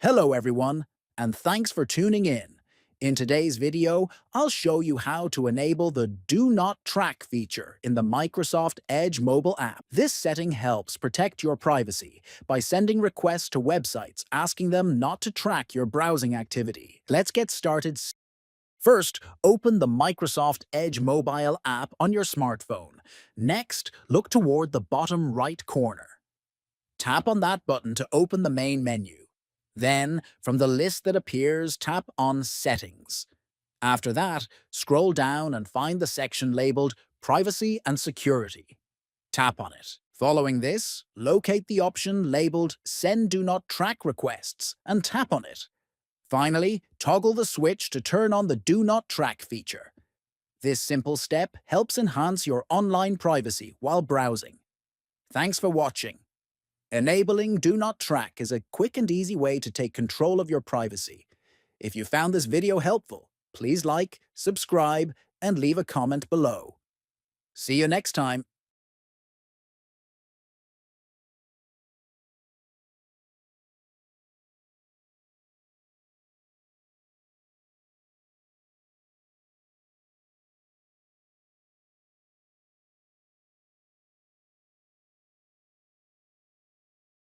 Hello everyone, and thanks for tuning in. In today's video, I'll show you how to enable the Do Not Track feature in the Microsoft Edge mobile app. This setting helps protect your privacy by sending requests to websites asking them not to track your browsing activity. Let's get started. First, open the Microsoft Edge mobile app on your smartphone. Next, look toward the bottom right corner. Tap on that button to open the main menu. Then, from the list that appears, tap on Settings. After that, scroll down and find the section labeled Privacy and Security. Tap on it. Following this, locate the option labeled Send Do Not Track Requests and tap on it. Finally, toggle the switch to turn on the Do Not Track feature. This simple step helps enhance your online privacy while browsing. Thanks for watching. Enabling Do Not Track is a quick and easy way to take control of your privacy. If you found this video helpful, please like, subscribe, and leave a comment below. See you next time.